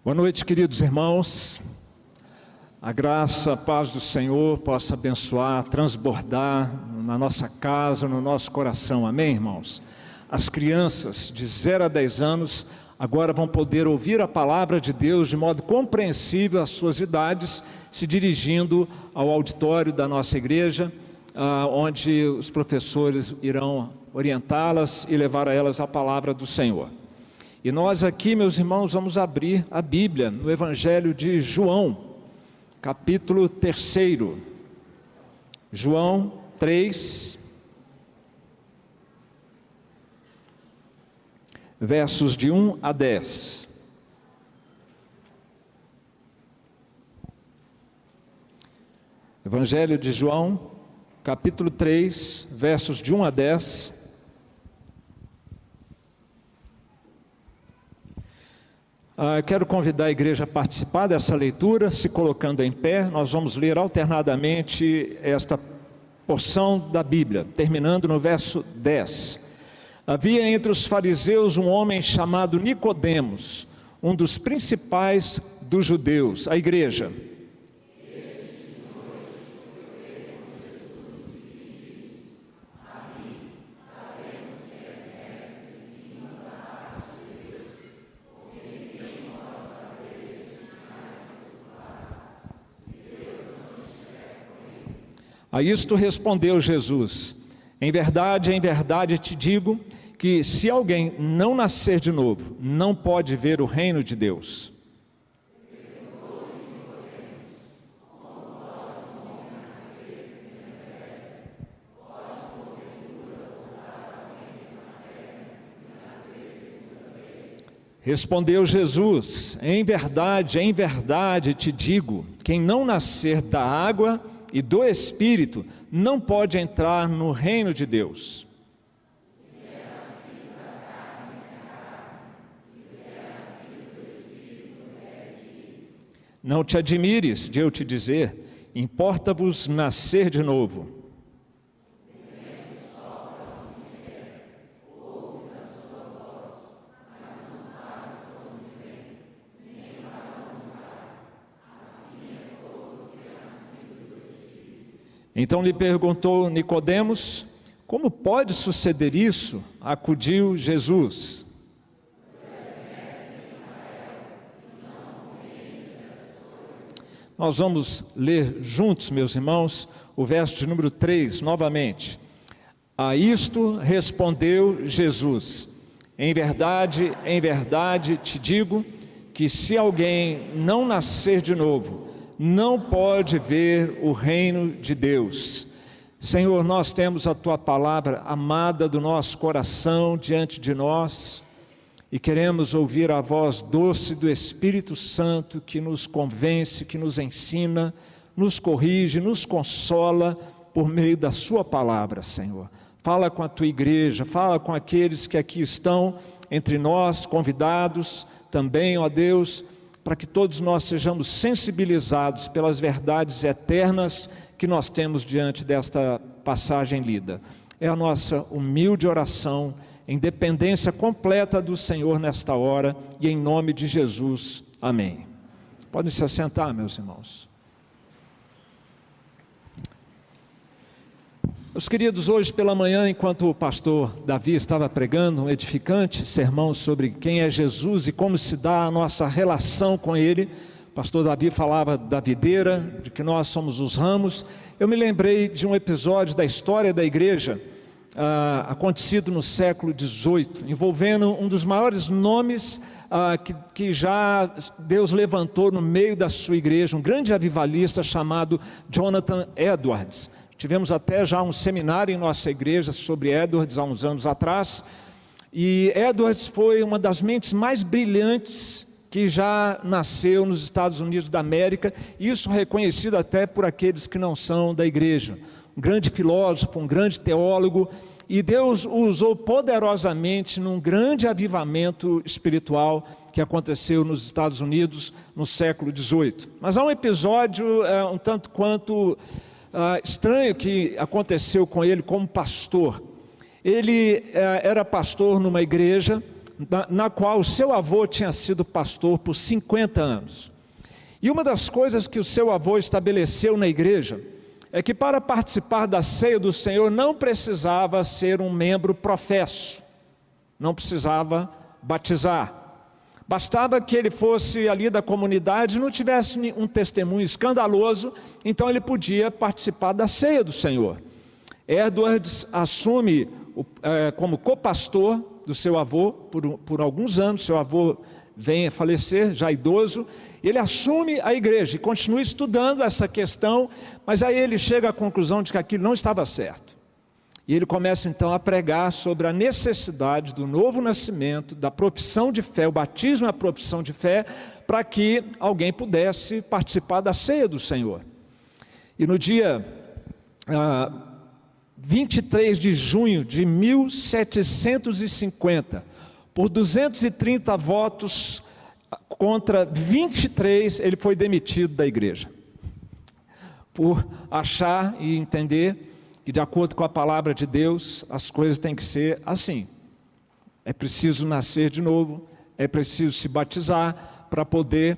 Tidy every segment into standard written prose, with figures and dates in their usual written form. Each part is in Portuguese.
Boa noite, queridos irmãos. A graça, a paz do Senhor possa abençoar, transbordar na nossa casa, no nosso coração. Amém, irmãos? As crianças de 0 a 10 anos agora vão poder ouvir a palavra de Deus de modo compreensível às suas idades, se dirigindo ao auditório da nossa igreja, onde os professores irão orientá-las e levar a elas a palavra do Senhor. E nós aqui, meus irmãos, vamos abrir a Bíblia no Evangelho de João, capítulo 3. João 3, versos de 1 a 10. Evangelho de João, capítulo 3, versos de 1 a 10. Quero convidar a igreja a participar dessa leitura, se colocando em pé. Nós vamos ler alternadamente esta porção da Bíblia, terminando no verso 10. Havia entre os fariseus um homem chamado Nicodemos, um dos principais dos judeus, a igreja. A isto respondeu Jesus: em verdade te digo que se alguém não nascer de novo, não pode ver o reino de Deus. Respondeu Jesus: em verdade te digo, quem não nascer da água e do Espírito não pode entrar no reino de Deus. Não te admires de eu te dizer, importa-vos nascer de novo. Então lhe perguntou Nicodemos: como pode suceder isso? Acudiu Jesus: nós vamos ler juntos, meus irmãos, o verso de número 3, novamente. A isto respondeu Jesus: em verdade te digo, que se alguém não nascer de novo, não pode ver o reino de Deus. Senhor, nós temos a Tua palavra amada do nosso coração diante de nós e queremos ouvir a voz doce do Espírito Santo que nos convence, que nos ensina, nos corrige, nos consola por meio da Sua palavra, Senhor. Fala com a Tua igreja, fala com aqueles que aqui estão entre nós, convidados também, ó Deus, para que todos nós sejamos sensibilizados pelas verdades eternas que nós temos diante desta passagem lida. É a nossa humilde oração, em dependência completa do Senhor nesta hora, e em nome de Jesus. Amém. Podem se assentar, meus irmãos. Meus queridos, hoje pela manhã, enquanto o pastor Davi estava pregando um edificante sermão sobre quem é Jesus e como se dá a nossa relação com Ele, o pastor Davi falava da videira, de que nós somos os ramos. Eu me lembrei de um episódio da história da igreja, acontecido no século XVIII, envolvendo um dos maiores nomes que já Deus levantou no meio da sua igreja, um grande avivalista chamado Jonathan Edwards. Tivemos até já um seminário em nossa igreja sobre Edwards há uns anos atrás, e Edwards foi uma das mentes mais brilhantes que já nasceu nos Estados Unidos da América, isso reconhecido até por aqueles que não são da igreja. Um grande filósofo, um grande teólogo, e Deus o usou poderosamente num grande avivamento espiritual que aconteceu nos Estados Unidos no século XVIII. Mas há um episódio um tanto quanto estranho que aconteceu com ele como pastor. Ele era pastor numa igreja na qual o seu avô tinha sido pastor por 50 anos. E uma das coisas que o seu avô estabeleceu na igreja é que para participar da ceia do Senhor não precisava ser um membro professo, não precisava batizar. Bastava que ele fosse ali da comunidade e não tivesse um testemunho escandaloso, então ele podia participar da ceia do Senhor. Edwards assume como copastor do seu avô por alguns anos. Seu avô vem a falecer, já idoso. Ele assume a igreja e continua estudando essa questão, mas aí ele chega à conclusão de que aquilo não estava certo. E ele começa então a pregar sobre a necessidade do novo nascimento, da profissão de fé, o batismo é a profissão de fé, para que alguém pudesse participar da ceia do Senhor. E no dia 23 de junho de 1750, por 230 votos contra 23, ele foi demitido da igreja, por achar e entender que, de acordo com a palavra de Deus, as coisas têm que ser assim. É preciso nascer de novo, é preciso se batizar para poder,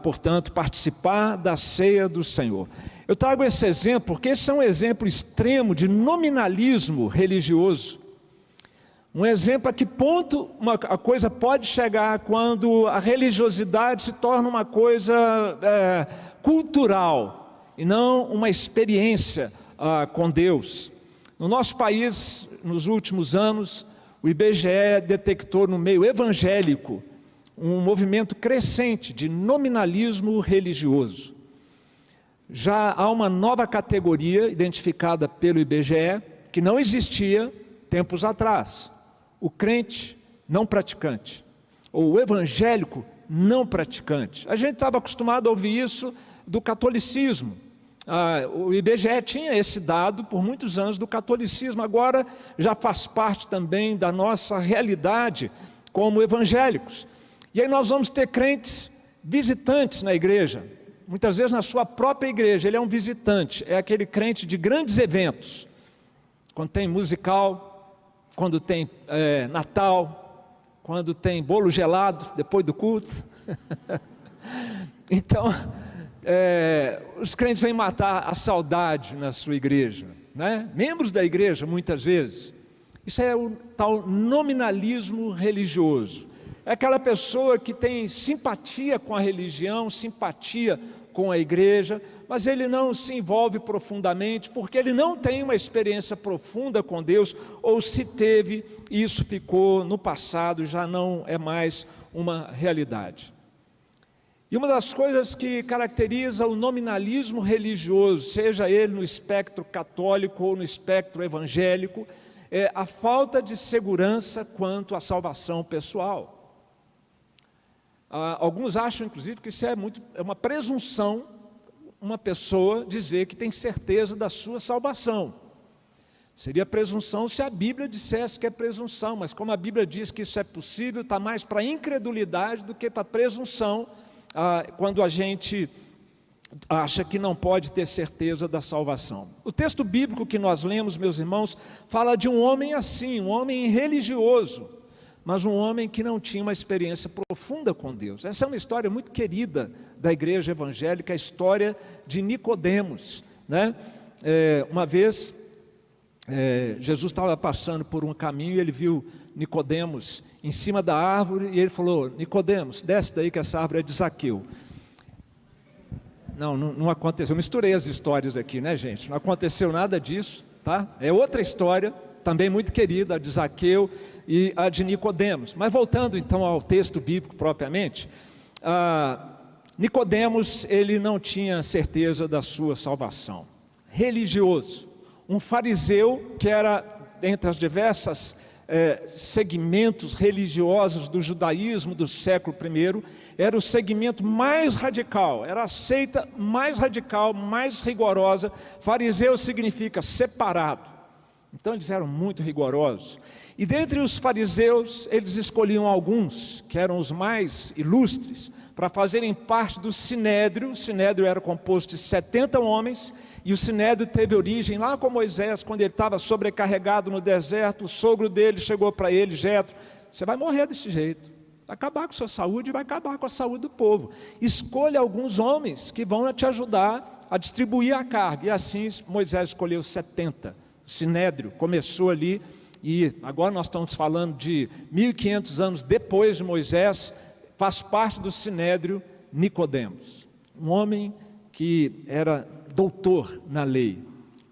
portanto, participar da ceia do Senhor. Eu trago esse exemplo porque esse é um exemplo extremo de nominalismo religioso. Um exemplo a que ponto a coisa pode chegar quando a religiosidade se torna uma coisa cultural e não uma experiência com Deus. No nosso país, nos últimos anos, o IBGE detectou no meio evangélico um movimento crescente de nominalismo religioso. Já há uma nova categoria identificada pelo IBGE que não existia tempos atrás: o crente não praticante, ou o evangélico não praticante. A gente estava acostumado a ouvir isso do catolicismo. O IBGE tinha esse dado por muitos anos do catolicismo, agora já faz parte também da nossa realidade como evangélicos. E aí nós vamos ter crentes visitantes na igreja, muitas vezes na sua própria igreja. Ele é um visitante, é aquele crente de grandes eventos, quando tem musical, quando tem Natal, quando tem bolo gelado depois do culto. Então, os crentes vêm matar a saudade na sua igreja, né? Membros da igreja, muitas vezes. Isso é o tal nominalismo religioso. É aquela pessoa que tem simpatia com a religião, simpatia com a igreja, mas ele não se envolve profundamente, porque ele não tem uma experiência profunda com Deus, ou se teve, isso ficou no passado, já não é mais uma realidade. E uma das coisas que caracteriza o nominalismo religioso, seja ele no espectro católico ou no espectro evangélico, é a falta de segurança quanto à salvação pessoal. Alguns acham, inclusive, que isso é uma presunção, uma pessoa dizer que tem certeza da sua salvação. Seria presunção se a Bíblia dissesse que é presunção, mas como a Bíblia diz que isso é possível, está mais para incredulidade do que para presunção, quando a gente acha que não pode ter certeza da salvação. O texto bíblico que nós lemos, meus irmãos, fala de um homem assim, um homem religioso, mas um homem que não tinha uma experiência profunda com Deus. Essa é uma história muito querida da igreja evangélica, a história de Nicodemos, né? Uma vez, Jesus estava passando por um caminho e ele viu Nicodemos em cima da árvore e ele falou: Nicodemos, desce daí que essa árvore é de Zaqueu. Não aconteceu, eu misturei as histórias aqui, né, gente? Não aconteceu nada disso, tá? É outra história, também muito querida, a de Zaqueu e a de Nicodemos. Mas voltando então ao texto bíblico propriamente, Nicodemos, ele não tinha certeza da sua salvação. Religioso, um fariseu que era, entre as diversas segmentos religiosos do judaísmo do século I, era o segmento mais radical, era a seita mais radical, mais rigorosa. Fariseu significa separado, então eles eram muito rigorosos. E dentre os fariseus, eles escolhiam alguns, que eram os mais ilustres, para fazerem parte do Sinédrio. O Sinédrio era composto de 70 homens, e o Sinédrio teve origem lá com Moisés, quando ele estava sobrecarregado no deserto. O sogro dele chegou para ele, Jetro, você vai morrer desse jeito. Vai acabar com a sua saúde e vai acabar com a saúde do povo. Escolha alguns homens que vão te ajudar a distribuir a carga. E assim Moisés escolheu 70. O Sinédrio começou ali, e agora nós estamos falando de 1500 anos depois de Moisés, faz parte do Sinédrio Nicodemos. Um homem que era doutor na lei,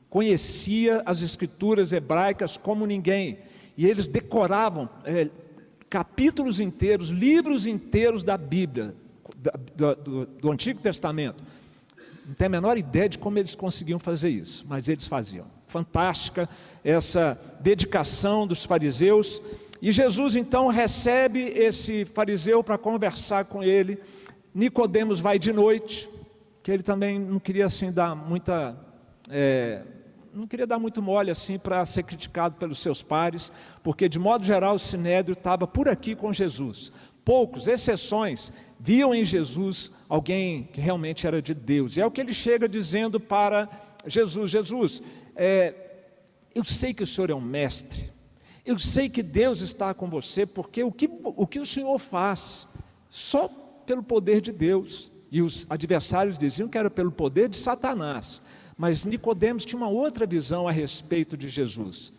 conhecia as escrituras hebraicas como ninguém, e eles decoravam capítulos inteiros, livros inteiros da Bíblia, do Antigo Testamento. Não tem a menor ideia de como eles conseguiam fazer isso, mas eles faziam. Fantástica essa dedicação dos fariseus. E Jesus então recebe esse fariseu para conversar com ele. Nicodemos vai de noite, que ele também não queria assim dar muita... não queria dar muito mole assim para ser criticado pelos seus pares, porque de modo geral o Sinédrio estava por aqui com Jesus. Poucos, exceções, viam em Jesus alguém que realmente era de Deus. E é o que ele chega dizendo para Jesus: Jesus, eu sei que o Senhor é um mestre, eu sei que Deus está com você, porque o que o Senhor faz, só pelo poder de Deus. E os adversários diziam que era pelo poder de Satanás. Mas Nicodemos tinha uma outra visão a respeito de Jesus.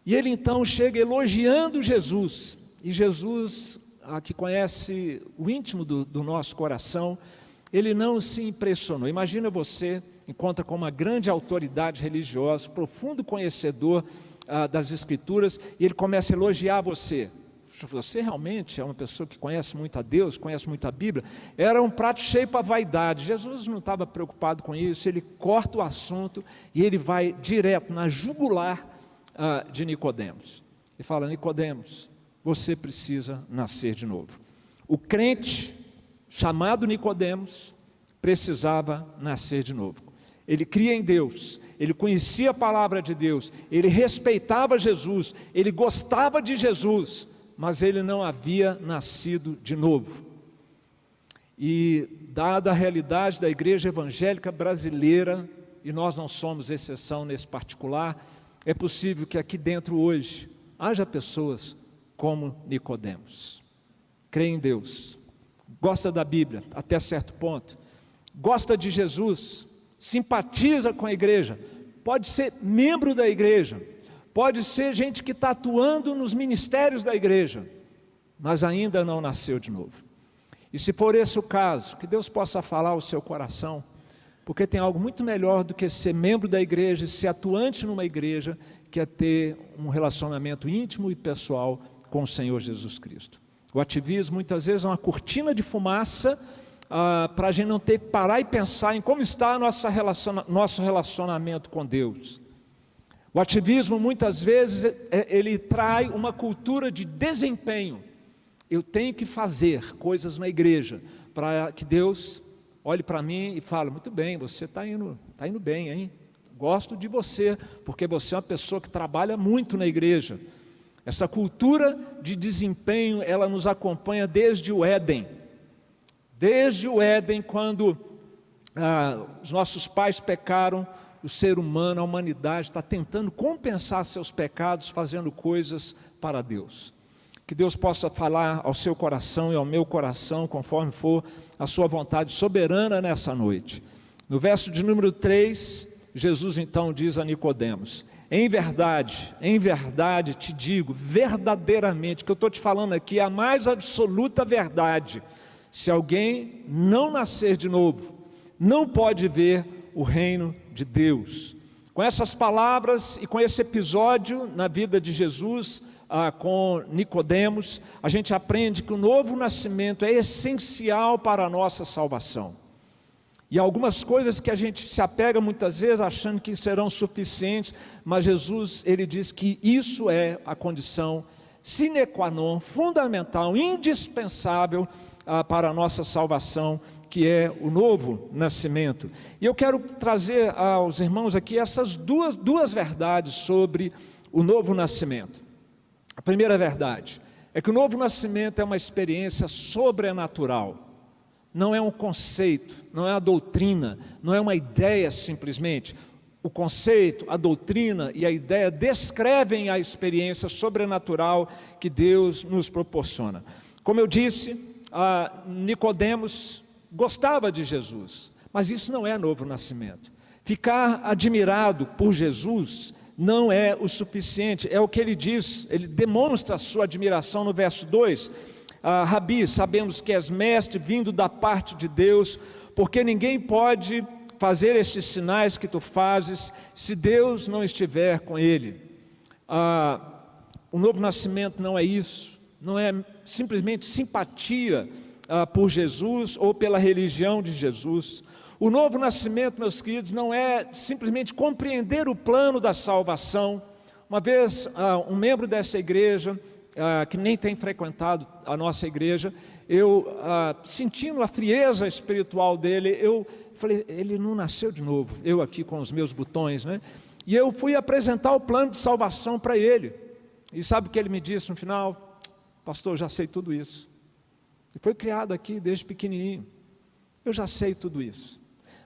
E ele então chega elogiando Jesus. E Jesus, que conhece o íntimo do nosso coração, ele não se impressionou. Imagina você, encontra com uma grande autoridade religiosa, profundo conhecedor das Escrituras, e ele começa a elogiar você. Você realmente é uma pessoa que conhece muito a Deus, conhece muito a Bíblia. Era um prato cheio para vaidade. Jesus não estava preocupado com isso. Ele corta o assunto e ele vai direto na jugular de Nicodemos. Ele fala: Nicodemos, você precisa nascer de novo. O crente chamado Nicodemos precisava nascer de novo. Ele cria em Deus, ele conhecia a palavra de Deus, ele respeitava Jesus, ele gostava de Jesus, mas ele não havia nascido de novo. E dada a realidade da igreja evangélica brasileira, e nós não somos exceção nesse particular, é possível que aqui dentro hoje haja pessoas como Nicodemos. Crê em Deus, gosta da Bíblia até certo ponto, gosta de Jesus, simpatiza com a igreja, pode ser membro da igreja, pode ser gente que está atuando nos ministérios da igreja, mas ainda não nasceu de novo. E se for esse o caso, que Deus possa falar ao seu coração, porque tem algo muito melhor do que ser membro da igreja e ser atuante numa igreja, que é ter um relacionamento íntimo e pessoal com o Senhor Jesus Cristo. O ativismo muitas vezes é uma cortina de fumaça para a gente não ter que parar e pensar em como está nosso relacionamento com Deus. O ativismo muitas vezes ele traz uma cultura de desempenho. Eu tenho que fazer coisas na igreja para que Deus olhe para mim e fale: muito bem, você está indo bem, hein? Gosto de você, porque você é uma pessoa que trabalha muito na igreja. Essa cultura de desempenho, ela nos acompanha desde o Éden. Desde o Éden, quando os nossos pais pecaram, o ser humano, a humanidade, está tentando compensar seus pecados, fazendo coisas para Deus. Que Deus possa falar ao seu coração e ao meu coração, conforme for a sua vontade soberana nessa noite. No verso de número 3, Jesus então diz a Nicodemos: em verdade te digo, verdadeiramente, que eu estou te falando aqui é a mais absoluta verdade. Se alguém não nascer de novo, não pode ver o reino de Deus. Com essas palavras e com esse episódio na vida de Jesus, com Nicodemos, a gente aprende que o novo nascimento é essencial para a nossa salvação. E algumas coisas que a gente se apega muitas vezes achando que serão suficientes, mas Jesus, ele diz que isso é a condição sine qua non, fundamental, indispensável para a nossa salvação, que é o novo nascimento. E eu quero trazer aos irmãos aqui essas duas verdades sobre o novo nascimento. A primeira verdade é que o novo nascimento é uma experiência sobrenatural. Não é um conceito, não é uma doutrina, não é uma ideia simplesmente. o conceito, a doutrina e a ideia descrevem a experiência sobrenatural que Deus nos proporciona. Como eu disse, Nicodemos gostava de Jesus, mas isso não é novo nascimento. Ficar admirado por Jesus não é o suficiente, é o que ele diz, ele demonstra a sua admiração no verso 2. Rabi, sabemos que és mestre vindo da parte de Deus, porque ninguém pode fazer estes sinais que tu fazes se Deus não estiver com ele. O novo nascimento não é isso, não é simplesmente simpatia por Jesus ou pela religião de Jesus. O novo nascimento, meus queridos, não é simplesmente compreender o plano da salvação. Uma vez, um membro dessa igreja, que nem tem frequentado a nossa igreja, eu, sentindo a frieza espiritual dele, eu falei, ele não nasceu de novo, eu aqui com os meus botões, né? E eu fui apresentar o plano de salvação para ele, e sabe o que ele me disse no final? Pastor, eu já sei tudo isso, ele foi criado aqui desde pequenininho, eu já sei tudo isso,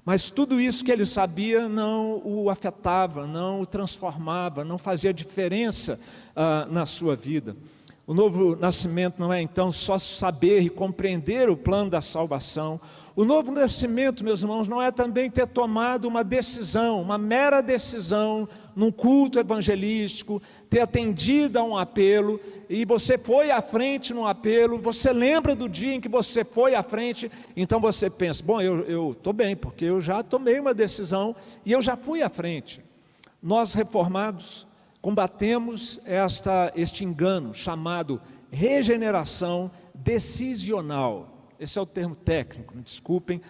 mas tudo isso que ele sabia não o afetava, não o transformava, não fazia diferença na sua vida. O novo nascimento não é então só saber e compreender o plano da salvação. O novo nascimento, meus irmãos, não é também ter tomado uma decisão, uma mera decisão num culto evangelístico, ter atendido a um apelo, e você foi à frente no apelo, você lembra do dia em que você foi à frente, então você pensa, bom, eu estou bem, porque eu já tomei uma decisão e eu já fui à frente. Nós reformados combatemos este engano chamado regeneração decisional. Esse é o termo técnico, me desculpem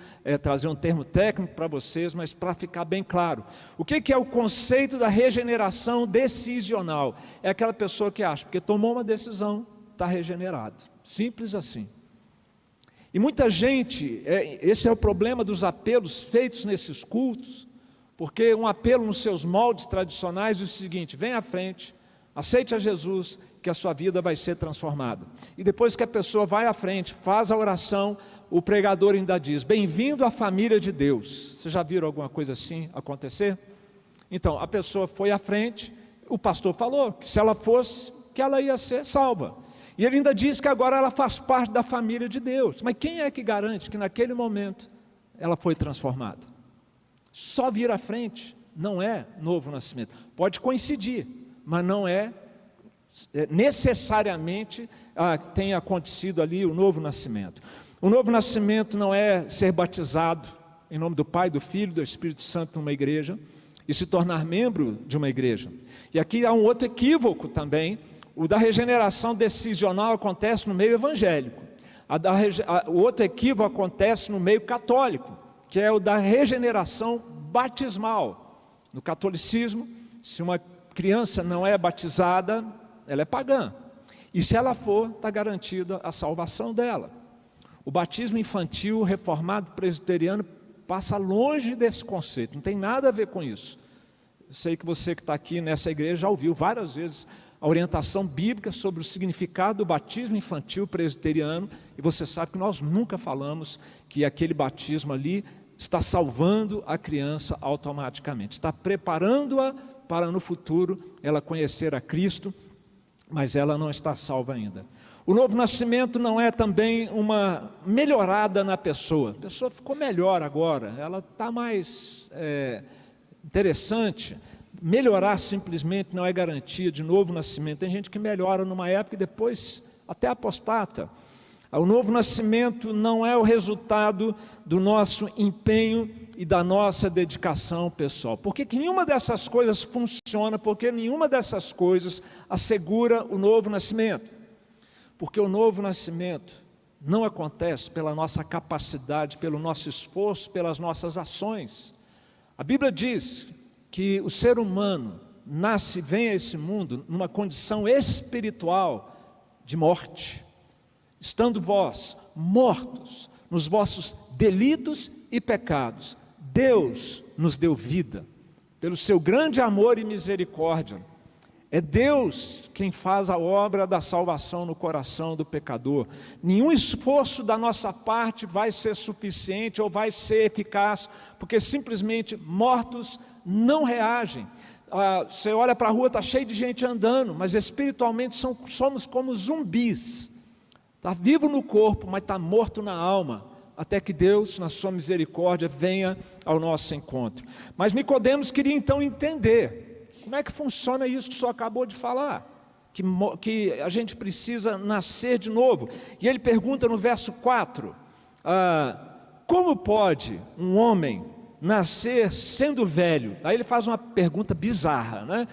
trazer um termo técnico para vocês, mas para ficar bem claro. O que é o conceito da regeneração decisional? É aquela pessoa que acha, porque tomou uma decisão, está regenerado. Simples assim. E muita gente, esse é o problema dos apelos feitos nesses cultos, porque um apelo nos seus moldes tradicionais diz o seguinte, vem à frente, aceite a Jesus, que a sua vida vai ser transformada. E depois que a pessoa vai à frente, faz a oração, o pregador ainda diz, bem-vindo à família de Deus. Vocês já viram alguma coisa assim acontecer? Então, a pessoa foi à frente, o pastor falou que se ela fosse, que ela ia ser salva. E ele ainda diz que agora ela faz parte da família de Deus. Mas quem é que garante que naquele momento ela foi transformada? Só vir à frente não é novo nascimento. Pode coincidir, mas não é necessariamente tem acontecido ali o novo nascimento. O novo nascimento não é ser batizado em nome do Pai, do Filho e do Espírito Santo numa igreja e se tornar membro de uma igreja. E aqui há um outro equívoco também. O da regeneração decisional acontece no meio evangélico. O outro equívoco acontece no meio católico, que é o da regeneração batismal. No catolicismo, se uma criança não é batizada, ela é pagã. E se ela for, está garantida a salvação dela. O batismo infantil reformado presbiteriano passa longe desse conceito, não tem nada a ver com isso. Eu sei que você que está aqui nessa igreja já ouviu várias vezes a orientação bíblica sobre o significado do batismo infantil presbiteriano, e você sabe que nós nunca falamos que aquele batismo ali está salvando a criança automaticamente, está preparando-a para no futuro ela conhecer a Cristo, mas ela não está salva ainda. O novo nascimento não é também uma melhorada na pessoa, a pessoa ficou melhor agora, ela está mais interessante. Melhorar simplesmente não é garantia de novo nascimento. Tem gente que melhora numa época e depois até apostata. O novo nascimento não é o resultado do nosso empenho e da nossa dedicação pessoal. Porque nenhuma dessas coisas funciona, porque nenhuma dessas coisas assegura o novo nascimento. Porque o novo nascimento não acontece pela nossa capacidade, pelo nosso esforço, pelas nossas ações. A Bíblia diz que o ser humano nasce, vem a esse mundo numa condição espiritual de morte, estando vós mortos nos vossos delitos e pecados, Deus nos deu vida, pelo seu grande amor e misericórdia. É Deus quem faz a obra da salvação no coração do pecador. Nenhum esforço da nossa parte vai ser suficiente ou vai ser eficaz, porque simplesmente mortos não reagem. Você olha para a rua, está cheio de gente andando, mas espiritualmente somos como zumbis. Está vivo no corpo, mas está morto na alma, até que Deus, na sua misericórdia, venha ao nosso encontro. Mas Nicodemos queria então entender como é que funciona isso que o senhor acabou de falar, que a gente precisa nascer de novo. E ele pergunta no verso 4, como pode um homem nascer sendo velho? Aí ele faz uma pergunta bizarra, né?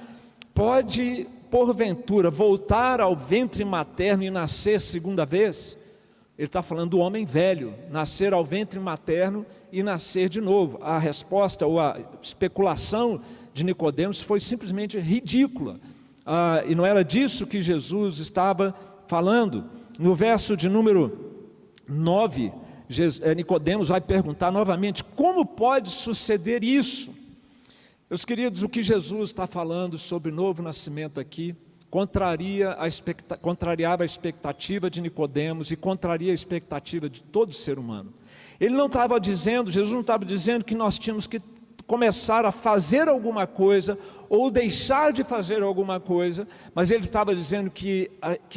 Pode, porventura, voltar ao ventre materno e nascer segunda vez? Ele está falando do homem velho, nascer ao ventre materno e nascer de novo. A resposta ou a especulação de Nicodemos foi simplesmente ridícula. E não era disso que Jesus estava falando. No verso de número 9, Nicodemos vai perguntar novamente: como pode suceder isso? Meus queridos, o que Jesus está falando sobre novo nascimento aqui contrariava a expectativa de Nicodemos e contraria a expectativa de todo ser humano. Ele não estava dizendo, Jesus não estava dizendo que nós tínhamos que começar a fazer alguma coisa ou deixar de fazer alguma coisa, mas ele estava dizendo que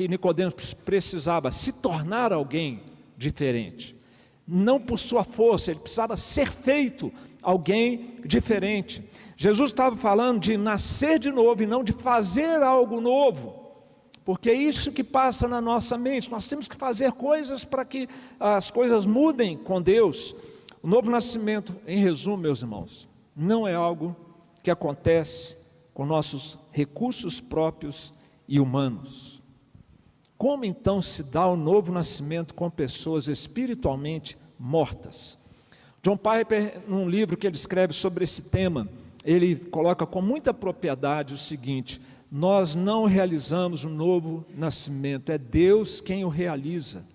Nicodemos precisava se tornar alguém diferente, não por sua força, ele precisava ser feito alguém diferente. Jesus estava falando de nascer de novo e não de fazer algo novo, porque é isso que passa na nossa mente. Nós temos que fazer coisas para que as coisas mudem com Deus. O novo nascimento, em resumo, meus irmãos, não é algo que acontece com nossos recursos próprios e humanos. Como então se dá o novo nascimento com pessoas espiritualmente mortas? John Piper, num livro que ele escreve sobre esse tema, ele coloca com muita propriedade o seguinte: nós não realizamos o novo nascimento, é Deus quem o realiza.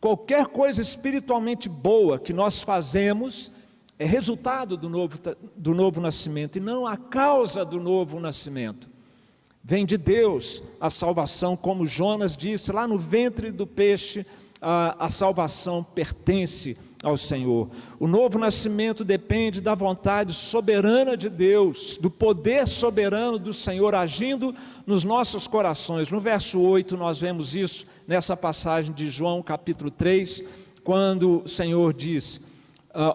Qualquer coisa espiritualmente boa que nós fazemos é resultado do novo nascimento, e não a causa do novo nascimento. Vem de Deus a salvação, como Jonas disse, lá no ventre do peixe, a salvação pertence ao Senhor. O novo nascimento depende da vontade soberana de Deus, do poder soberano do Senhor agindo nos nossos corações. No verso 8 nós vemos isso nessa passagem de João capítulo 3, quando o Senhor diz: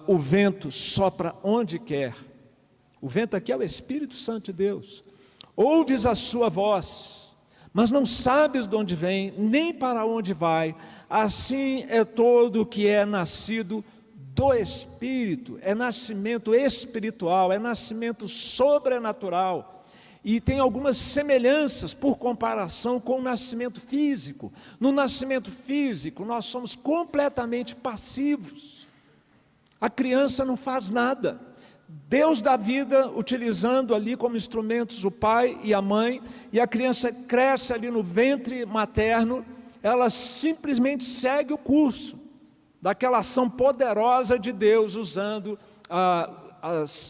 o vento sopra onde quer. O vento aqui é o Espírito Santo de Deus. Ouves a sua voz, mas não sabes de onde vem, nem para onde vai. Assim é todo o que é nascido do Espírito. É nascimento espiritual, é nascimento sobrenatural. E tem algumas semelhanças por comparação com o nascimento físico. No nascimento físico, nós somos completamente passivos. A criança não faz nada. Deus dá vida utilizando ali como instrumentos o pai e a mãe, e a criança cresce ali no ventre materno. Ela simplesmente segue o curso daquela ação poderosa de Deus, usando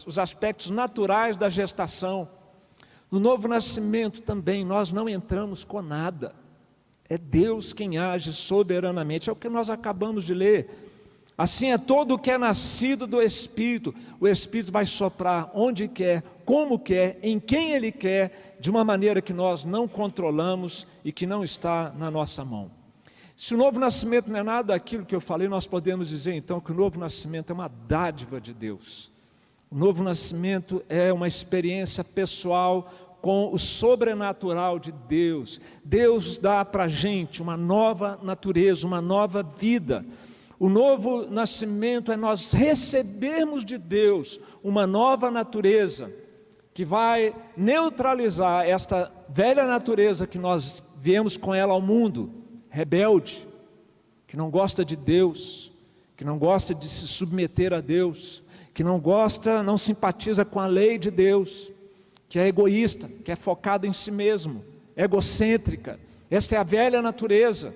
os aspectos naturais da gestação. No novo nascimento também nós não entramos com nada, é Deus quem age soberanamente, é o que nós acabamos de ler. Assim é todo o que é nascido do Espírito. O Espírito vai soprar onde quer, como quer, em quem Ele quer, de uma maneira que nós não controlamos e que não está na nossa mão. Se o novo nascimento não é nada daquilo que eu falei, nós podemos dizer então que o novo nascimento é uma dádiva de Deus. O novo nascimento é uma experiência pessoal com o sobrenatural de Deus. Deus dá para a gente uma nova natureza, uma nova vida. O novo nascimento é nós recebermos de Deus uma nova natureza, que vai neutralizar esta velha natureza que nós viemos com ela ao mundo, rebelde, que não gosta de Deus, que não gosta de se submeter a Deus, que não simpatiza com a lei de Deus, que é egoísta, que é focada em si mesmo, egocêntrica. Esta é a velha natureza.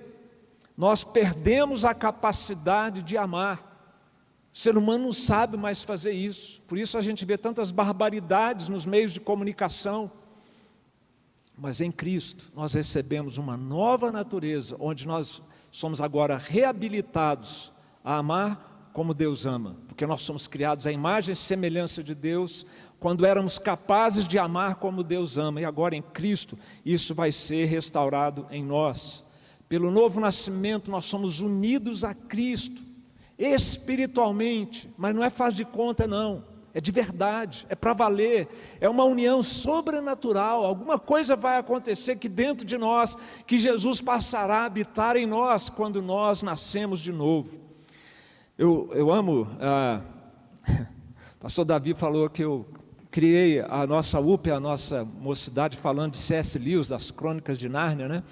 Nós perdemos a capacidade de amar. O ser humano não sabe mais fazer isso. Por isso a gente vê tantas barbaridades nos meios de comunicação. Mas em Cristo nós recebemos uma nova natureza, onde nós somos agora reabilitados a amar como Deus ama, porque nós somos criados à imagem e semelhança de Deus, quando éramos capazes de amar como Deus ama, e agora em Cristo isso vai ser restaurado em nós. Pelo novo nascimento nós somos unidos a Cristo, espiritualmente, mas não é faz de conta não. É de verdade, é para valer, é uma união sobrenatural, alguma coisa vai acontecer aqui dentro de nós, que Jesus passará a habitar em nós, quando nós nascemos de novo. Eu amo, pastor Davi falou que eu criei a nossa UP, a nossa mocidade, falando de C.S. Lewis, das Crônicas de Nárnia, né?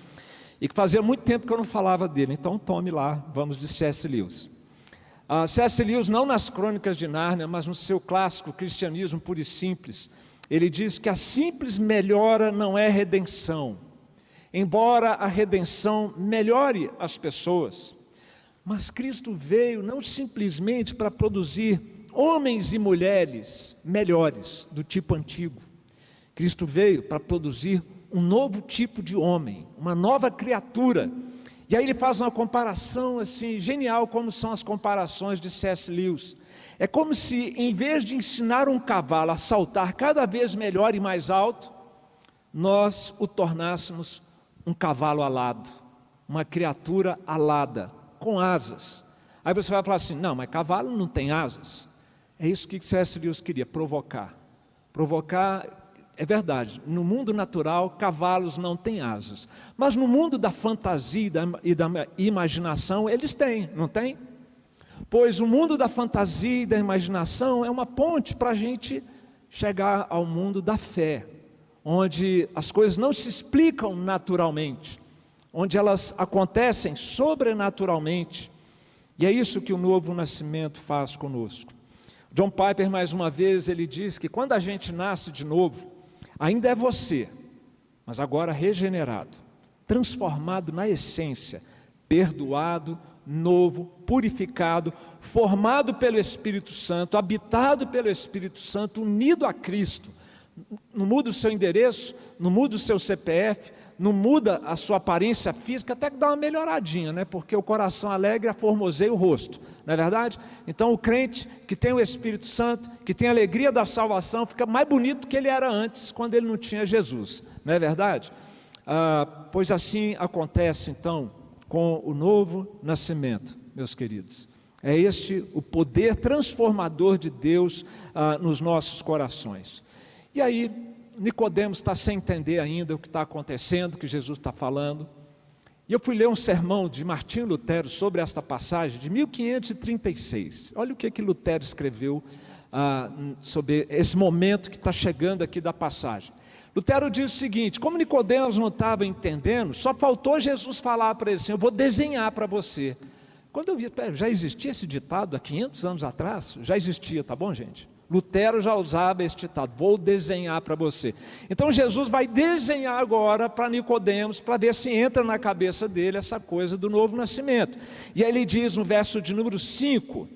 E que fazia muito tempo que eu não falava dele, então tome lá, vamos de C.S. Lewis. C.S. Lewis, não nas Crônicas de Nárnia, mas no seu clássico Cristianismo Puro e Simples, ele diz que a simples melhora não é redenção, embora a redenção melhore as pessoas, mas Cristo veio não simplesmente para produzir homens e mulheres melhores do tipo antigo. Cristo veio para produzir um novo tipo de homem, uma nova criatura. E aí ele faz uma comparação assim, genial, como são as comparações de C.S. Lewis. É como se, em vez de ensinar um cavalo a saltar cada vez melhor e mais alto, nós o tornássemos um cavalo alado, uma criatura alada, com asas. Aí você vai falar assim, não, mas cavalo não tem asas. É isso que C.S. Lewis queria, provocar. Provocar. É verdade, no mundo natural, cavalos não têm asas. Mas no mundo da fantasia e da imaginação, eles têm, não tem? Pois o mundo da fantasia e da imaginação é uma ponte para a gente chegar ao mundo da fé, onde as coisas não se explicam naturalmente, onde elas acontecem sobrenaturalmente. E é isso que o novo nascimento faz conosco. John Piper, mais uma vez, ele diz que quando a gente nasce de novo, ainda é você, mas agora regenerado, transformado na essência, perdoado, novo, purificado, formado pelo Espírito Santo, habitado pelo Espírito Santo, unido a Cristo. Não muda o seu endereço, não muda o seu CPF, não muda a sua aparência física, até que dá uma melhoradinha, né? Porque o coração alegre aformoseia o rosto, não é verdade? Então o crente que tem o Espírito Santo, que tem a alegria da salvação, fica mais bonito do que ele era antes, quando ele não tinha Jesus, não é verdade? Pois assim acontece então com o novo nascimento, meus queridos. É este o poder transformador de Deus nos nossos corações. E aí Nicodemos está sem entender ainda o que está acontecendo, o que Jesus está falando. E eu fui ler um sermão de Martinho Lutero sobre esta passagem, de 1536. Olha o que Lutero escreveu sobre esse momento que está chegando aqui da passagem. Lutero diz o seguinte: como Nicodemos não estava entendendo, só faltou Jesus falar para ele assim, eu vou desenhar para você. Quando eu vi, já existia esse ditado há 500 anos atrás? Já existia, tá bom, gente? Lutero já usava esse ditado, vou desenhar para você. Então Jesus vai desenhar agora para Nicodemos, para ver se entra na cabeça dele essa coisa do novo nascimento. E aí ele diz no verso de número 5,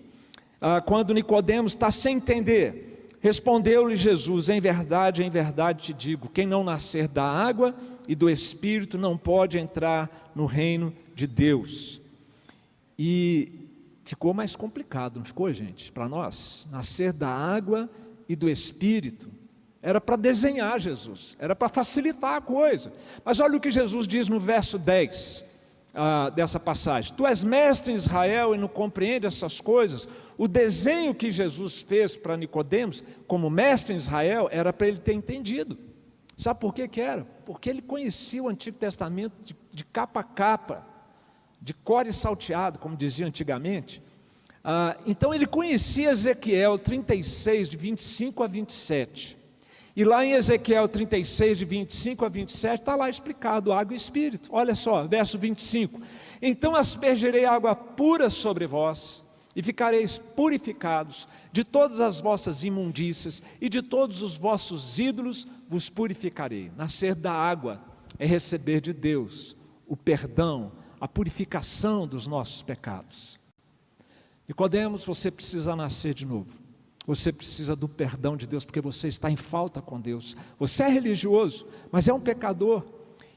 quando Nicodemos está sem entender, respondeu-lhe Jesus, em verdade te digo, quem não nascer da água e do Espírito não pode entrar no reino de Deus. E ficou mais complicado, não ficou, gente? Para nós, nascer da água e do Espírito, era para desenhar Jesus, era para facilitar a coisa. Mas olha o que Jesus diz no verso 10 dessa passagem: tu és mestre em Israel e não compreende essas coisas. O desenho que Jesus fez para Nicodemos, como mestre em Israel, era para ele ter entendido. Sabe por que era? Porque ele conhecia o Antigo Testamento de capa a capa, de cor e salteado, como dizia antigamente. Então ele conhecia Ezequiel 36, de 25 a 27. E lá em Ezequiel 36, de 25 a 27, está lá explicado água e Espírito. Olha só, verso 25: então aspergerei água pura sobre vós, e ficareis purificados, de todas as vossas imundícias, e de todos os vossos ídolos vos purificarei. Nascer da água é receber de Deus o perdão, a purificação dos nossos pecados. Nicodemos, você precisa nascer de novo. Você precisa do perdão de Deus, porque você está em falta com Deus. Você é religioso, mas é um pecador.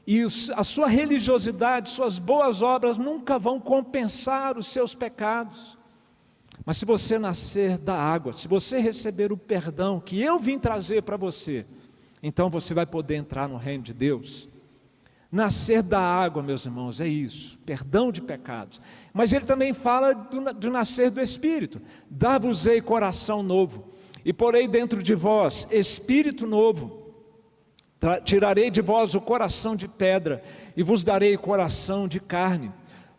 E a sua religiosidade, suas boas obras nunca vão compensar os seus pecados. Mas se você nascer da água, se você receber o perdão que eu vim trazer para você, então você vai poder entrar no reino de Deus. Nascer da água, meus irmãos, é isso, perdão de pecados. Mas ele também fala de nascer do Espírito. Dar-vos-ei coração novo, e porei dentro de vós espírito novo. Tirarei de vós o coração de pedra, e vos darei coração de carne.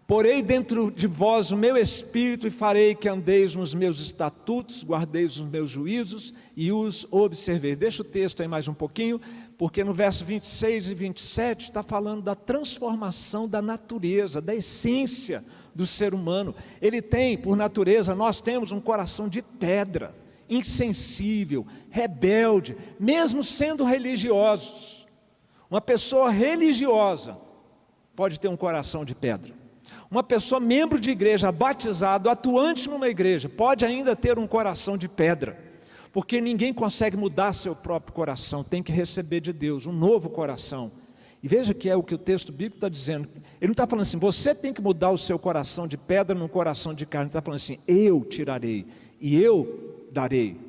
Porei dentro de vós o meu espírito, e farei que andeis nos meus estatutos, guardeis os meus juízos, e os observeis. Deixa o texto aí mais um pouquinho, porque no verso 26 e 27 está falando da transformação da natureza, da essência do ser humano. Ele tem, por natureza, nós temos um coração de pedra, insensível, rebelde, mesmo sendo religiosos. Uma pessoa religiosa pode ter um coração de pedra. Uma pessoa membro de igreja, batizado, atuante numa igreja, pode ainda ter um coração de pedra, porque ninguém consegue mudar seu próprio coração, tem que receber de Deus um novo coração. E veja que é o que o texto bíblico está dizendo. Ele não está falando assim, você tem que mudar o seu coração de pedra num coração de carne. Ele está falando assim, eu tirarei e eu darei.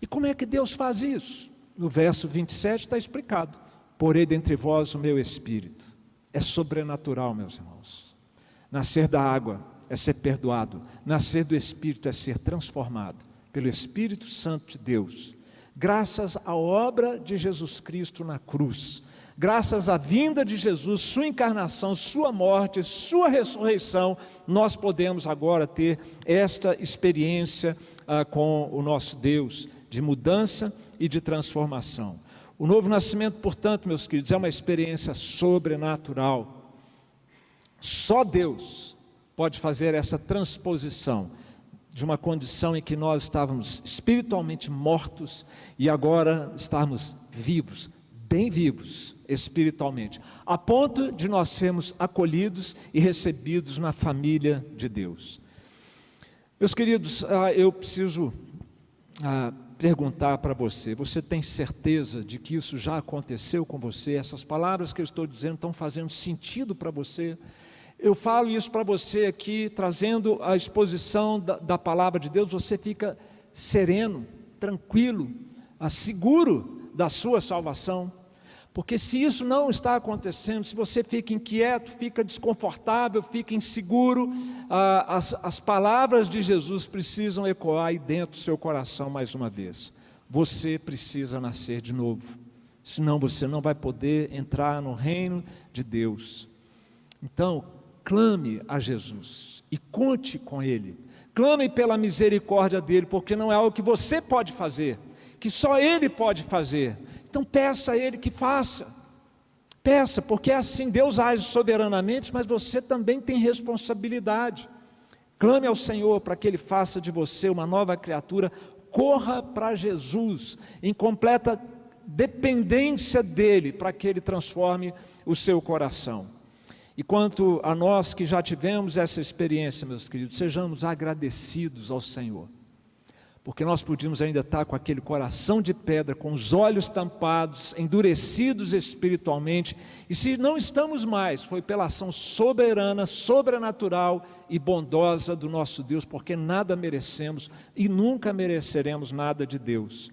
E como é que Deus faz isso? No verso 27 está explicado: porei dentre vós o meu espírito. É sobrenatural, meus irmãos. Nascer da água é ser perdoado, nascer do Espírito é ser transformado pelo Espírito Santo de Deus, graças à obra de Jesus Cristo na cruz, graças à vinda de Jesus, sua encarnação, sua morte, sua ressurreição, nós podemos agora ter esta experiência com o nosso Deus, de mudança e de transformação. O novo nascimento, portanto, meus queridos, é uma experiência sobrenatural. Só Deus pode fazer essa transposição de uma condição em que nós estávamos espiritualmente mortos e agora estarmos vivos, bem vivos espiritualmente, a ponto de nós sermos acolhidos e recebidos na família de Deus. Meus queridos, eu preciso perguntar para você, você tem certeza de que isso já aconteceu com você? Essas palavras que eu estou dizendo estão fazendo sentido para você? Eu falo isso para você aqui, trazendo a exposição da palavra de Deus, você fica sereno, tranquilo, seguro da sua salvação. Porque se isso não está acontecendo, se você fica inquieto, fica desconfortável, fica inseguro, as palavras de Jesus precisam ecoar aí dentro do seu coração mais uma vez. Você precisa nascer de novo, senão você não vai poder entrar no reino de Deus. Então, clame a Jesus e conte com Ele. Clame pela misericórdia dEle, porque não é algo que você pode fazer, que só Ele pode fazer. Então peça a Ele que faça. Peça, porque é assim, Deus age soberanamente, mas você também tem responsabilidade. Clame ao Senhor para que Ele faça de você uma nova criatura. Corra para Jesus, em completa dependência dEle, para que Ele transforme o seu coração. E quanto a nós que já tivemos essa experiência, meus queridos, sejamos agradecidos ao Senhor, porque nós podíamos ainda estar com aquele coração de pedra, com os olhos tampados, endurecidos espiritualmente, e se não estamos mais, foi pela ação soberana, sobrenatural e bondosa do nosso Deus, porque nada merecemos e nunca mereceremos nada de Deus.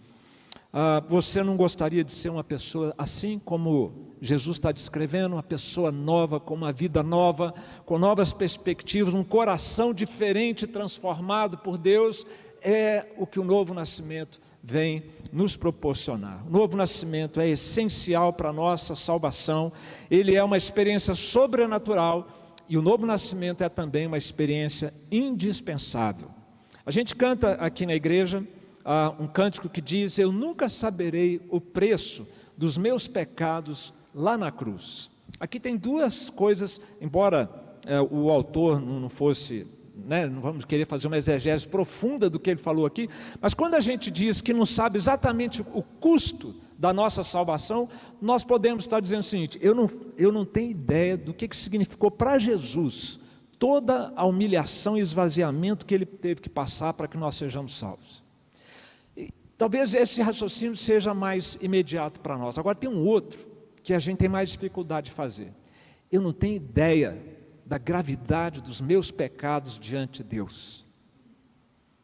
Você não gostaria de ser uma pessoa assim como Jesus está descrevendo, uma pessoa nova, com uma vida nova, com novas perspectivas, um coração diferente, transformado por Deus? É o que o novo nascimento vem nos proporcionar. O novo nascimento é essencial para a nossa salvação, ele é uma experiência sobrenatural e o novo nascimento é também uma experiência indispensável. A gente canta aqui na igreja um cântico que diz: eu nunca saberei o preço dos meus pecados lá na cruz. Aqui tem duas coisas, embora o autor não fosse, não vamos querer fazer uma exegese profunda do que ele falou aqui, mas quando a gente diz que não sabe exatamente o custo da nossa salvação, nós podemos estar dizendo o seguinte: eu não tenho ideia do que significou para Jesus toda a humilhação e esvaziamento que ele teve que passar para que nós sejamos salvos. Talvez esse raciocínio seja mais imediato para nós. Agora tem um outro que a gente tem mais dificuldade de fazer. Eu não tenho ideia da gravidade dos meus pecados diante de Deus.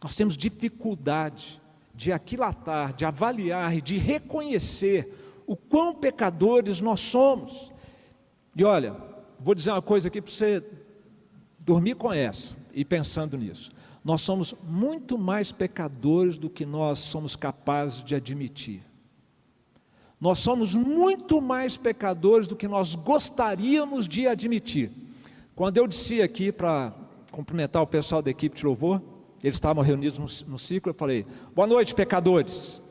Nós temos dificuldade de aquilatar, de avaliar e de reconhecer o quão pecadores nós somos. E olha, vou dizer uma coisa aqui para você dormir com essa e pensando nisso. Nós somos muito mais pecadores do que nós somos capazes de admitir. Nós somos muito mais pecadores do que nós gostaríamos de admitir. Quando eu desci aqui para cumprimentar o pessoal da equipe de louvor, eles estavam reunidos no ciclo, eu falei, boa noite, pecadores.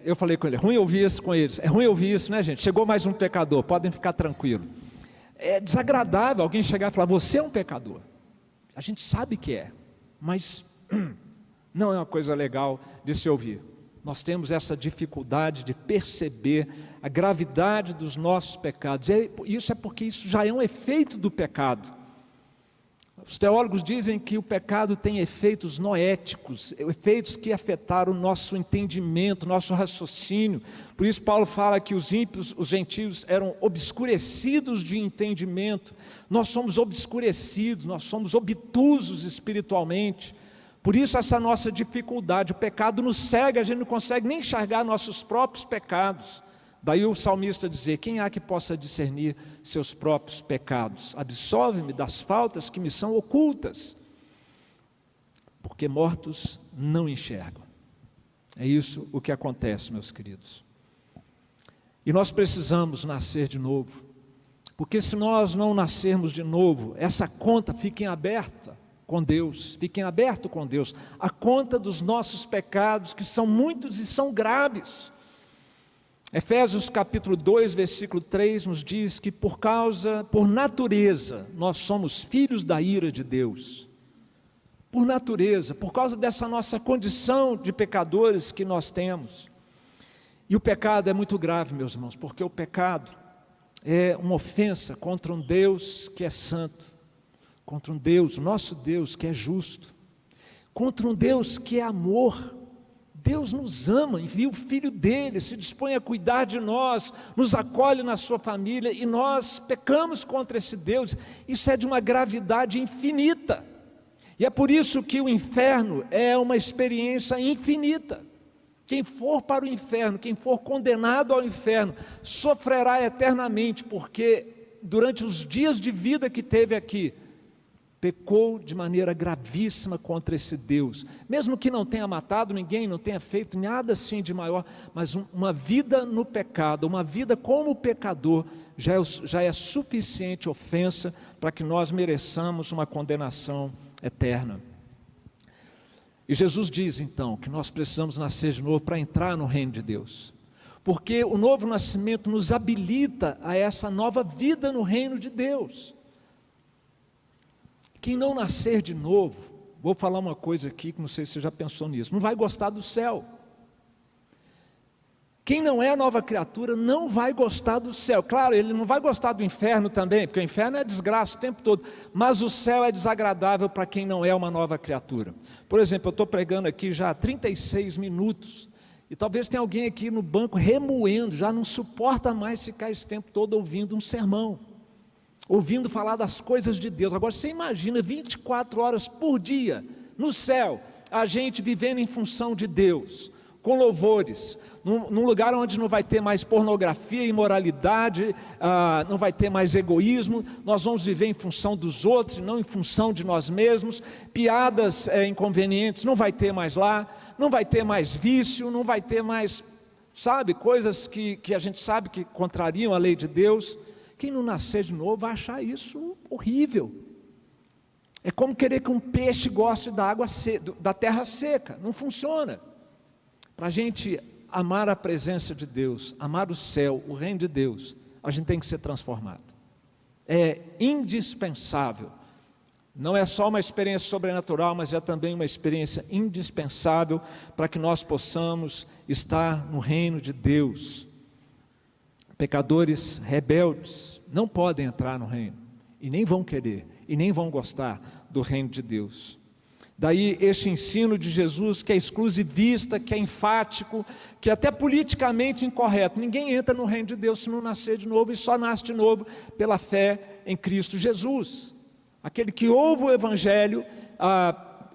Eu falei com eles, ruim ouvir isso com eles. É ruim ouvir isso, né, gente? Chegou mais um pecador, podem ficar tranquilos. É desagradável alguém chegar e falar, você é um pecador. A gente sabe que é, mas não é uma coisa legal de se ouvir. Nós temos essa dificuldade de perceber a gravidade dos nossos pecados. Isso é porque isso já é um efeito do pecado. Os teólogos dizem que o pecado tem efeitos noéticos, efeitos que afetaram o nosso entendimento, nosso raciocínio. Por isso Paulo fala que os ímpios, os gentios eram obscurecidos de entendimento. Nós somos obscurecidos, nós somos obtusos espiritualmente. Por isso essa nossa dificuldade, o pecado nos cega, a gente não consegue nem enxergar nossos próprios pecados. Daí o salmista dizer, quem há que possa discernir seus próprios pecados? Absolve-me das faltas que me são ocultas, porque mortos não enxergam. É isso o que acontece, meus queridos. E nós precisamos nascer de novo, porque se nós não nascermos de novo, essa conta fica em aberta com Deus, fica em aberto com Deus, a conta dos nossos pecados, que são muitos e são graves. Efésios capítulo 2, versículo 3 nos diz que por natureza, nós somos filhos da ira de Deus. Por natureza, por causa dessa nossa condição de pecadores que nós temos. E o pecado é muito grave, meus irmãos, porque o pecado é uma ofensa contra um Deus que é santo, contra um Deus, nosso Deus que é justo, contra um Deus que é amor. Deus nos ama, envia o Filho dele, se dispõe a cuidar de nós, nos acolhe na sua família e nós pecamos contra esse Deus. Isso é de uma gravidade infinita. E é por isso que o inferno é uma experiência infinita. Quem for para o inferno, quem for condenado ao inferno, sofrerá eternamente, porque durante os dias de vida que teve aqui, pecou de maneira gravíssima contra esse Deus, mesmo que não tenha matado ninguém, não tenha feito nada assim de maior, mas uma vida no pecado, uma vida como pecador, já é suficiente ofensa para que nós mereçamos uma condenação eterna. E Jesus diz então que nós precisamos nascer de novo para entrar no reino de Deus, porque o novo nascimento nos habilita a essa nova vida no reino de Deus. Quem não nascer de novo, vou falar uma coisa aqui que não sei se você já pensou nisso, não vai gostar do céu. Quem não é nova criatura não vai gostar do céu. Claro, ele não vai gostar do inferno também, porque o inferno é desgraça o tempo todo, mas o céu é desagradável para quem não é uma nova criatura. Por exemplo, eu estou pregando aqui já há 36 minutos, e talvez tenha alguém aqui no banco remoendo, já não suporta mais ficar esse tempo todo ouvindo um sermão, ouvindo falar das coisas de Deus. Agora você imagina 24 horas por dia no céu, a gente vivendo em função de Deus, com louvores, num lugar onde não vai ter mais pornografia, imoralidade, não vai ter mais egoísmo, nós vamos viver em função dos outros, não em função de nós mesmos, piadas inconvenientes não vai ter mais lá, não vai ter mais vício, não vai ter mais, sabe, coisas que a gente sabe que contrariam a lei de Deus. Quem não nascer de novo vai achar isso horrível. É como querer que um peixe goste da água da terra seca. Não funciona. Para a gente amar a presença de Deus, amar o céu, o reino de Deus, a gente tem que ser transformado. É indispensável. Não é só uma experiência sobrenatural, mas é também uma experiência indispensável para que nós possamos estar no reino de Deus. Pecadores rebeldes não podem entrar no reino, e nem vão querer, e nem vão gostar do reino de Deus. Daí este ensino de Jesus que é exclusivista, que é enfático, que é até politicamente incorreto. Ninguém entra no reino de Deus se não nascer de novo, e só nasce de novo pela fé em Cristo Jesus. Aquele que ouve o Evangelho,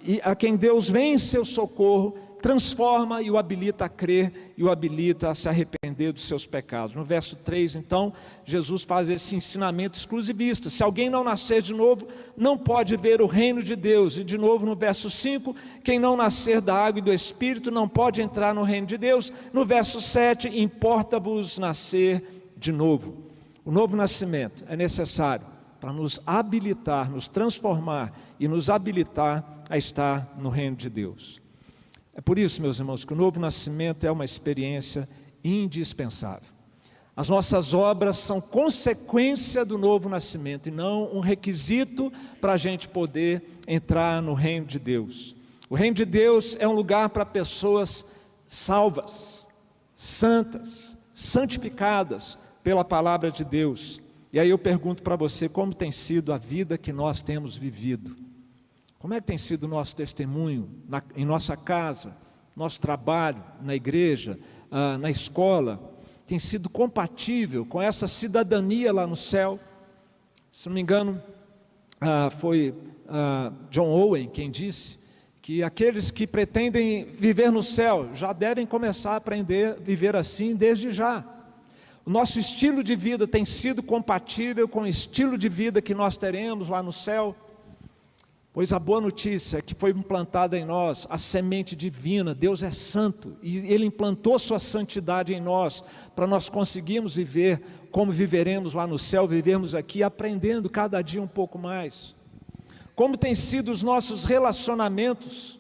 e a quem Deus vem em seu socorro, transforma e o habilita a crer e o habilita a se arrepender dos seus pecados. No verso 3, então, Jesus faz esse ensinamento exclusivista. Se alguém não nascer de novo, não pode ver o reino de Deus. E de novo no verso 5, quem não nascer da água e do Espírito não pode entrar no reino de Deus. No verso 7, importa-vos nascer de novo. O novo nascimento é necessário para nos habilitar, nos transformar e nos habilitar a estar no reino de Deus. É por isso, meus irmãos, que o novo nascimento é uma experiência indispensável. As nossas obras são consequência do novo nascimento e não um requisito para a gente poder entrar no reino de Deus. O reino de Deus é um lugar para pessoas salvas, santas, santificadas pela palavra de Deus. E aí eu pergunto para você, como tem sido a vida que nós temos vivido? Como é que tem sido o nosso testemunho em nossa casa, nosso trabalho, na igreja, na escola? Tem sido compatível com essa cidadania lá no céu? Se não me engano, foi John Owen quem disse que aqueles que pretendem viver no céu já devem começar a aprender a viver assim desde já. O nosso estilo de vida tem sido compatível com o estilo de vida que nós teremos lá no céu? Pois a boa notícia é que foi implantada em nós a semente divina. Deus é santo e Ele implantou sua santidade em nós para nós conseguirmos viver como viveremos lá no céu, vivermos aqui aprendendo cada dia um pouco mais. Como têm sido os nossos relacionamentos?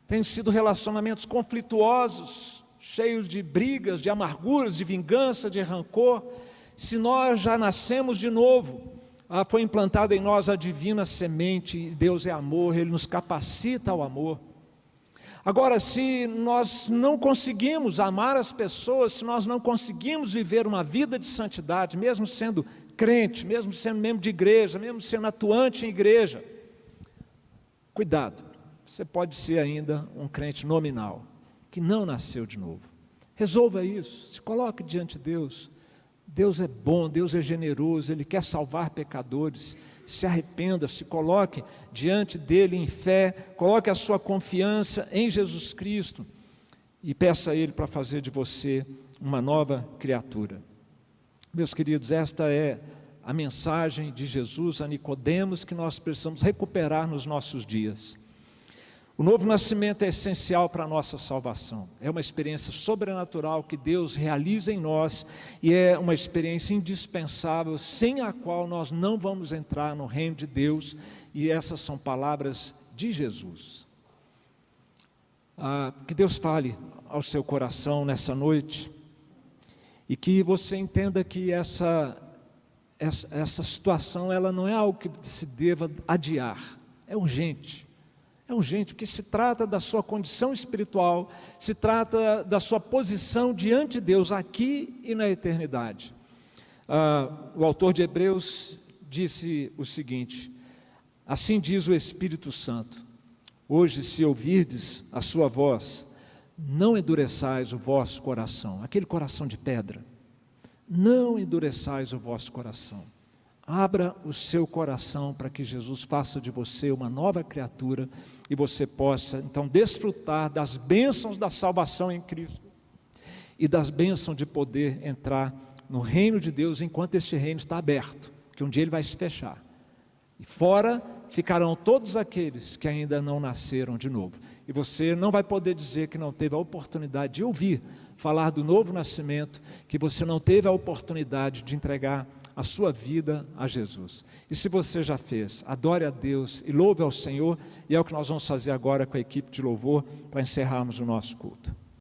Têm sido relacionamentos conflituosos, cheios de brigas, de amarguras, de vingança, de rancor. Se nós já nascemos de novo, foi implantada em nós a divina semente. Deus é amor, Ele nos capacita ao amor. Agora, se nós não conseguimos amar as pessoas, se nós não conseguimos viver uma vida de santidade, mesmo sendo crente, mesmo sendo membro de igreja, mesmo sendo atuante em igreja, cuidado, você pode ser ainda um crente nominal, que não nasceu de novo. Resolva isso, se coloque diante de Deus. Deus é bom, Deus é generoso, Ele quer salvar pecadores. Se arrependa, se coloque diante dEle em fé, coloque a sua confiança em Jesus Cristo e peça a Ele para fazer de você uma nova criatura. Meus queridos, esta é a mensagem de Jesus a Nicodemos que nós precisamos recuperar nos nossos dias. O novo nascimento é essencial para a nossa salvação. É uma experiência sobrenatural que Deus realiza em nós e é uma experiência indispensável, sem a qual nós não vamos entrar no reino de Deus. E essas são palavras de Jesus. Que Deus fale ao seu coração nessa noite e que você entenda que essa situação ela não é algo que se deva adiar, é urgente. É urgente, porque se trata da sua condição espiritual, se trata da sua posição diante de Deus, aqui e na eternidade. O autor de Hebreus disse o seguinte: assim diz o Espírito Santo, hoje se ouvirdes a sua voz, não endureçais o vosso coração, aquele coração de pedra, não endureçais o vosso coração. Abra o seu coração para que Jesus faça de você uma nova criatura e você possa então desfrutar das bênçãos da salvação em Cristo e das bênçãos de poder entrar no reino de Deus enquanto este reino está aberto, que um dia ele vai se fechar. E fora ficarão todos aqueles que ainda não nasceram de novo. E você não vai poder dizer que não teve a oportunidade de ouvir falar do novo nascimento, que você não teve a oportunidade de entregar a sua vida a Jesus. E se você já fez, adore a Deus e louve ao Senhor, e é o que nós vamos fazer agora com a equipe de louvor para encerrarmos o nosso culto.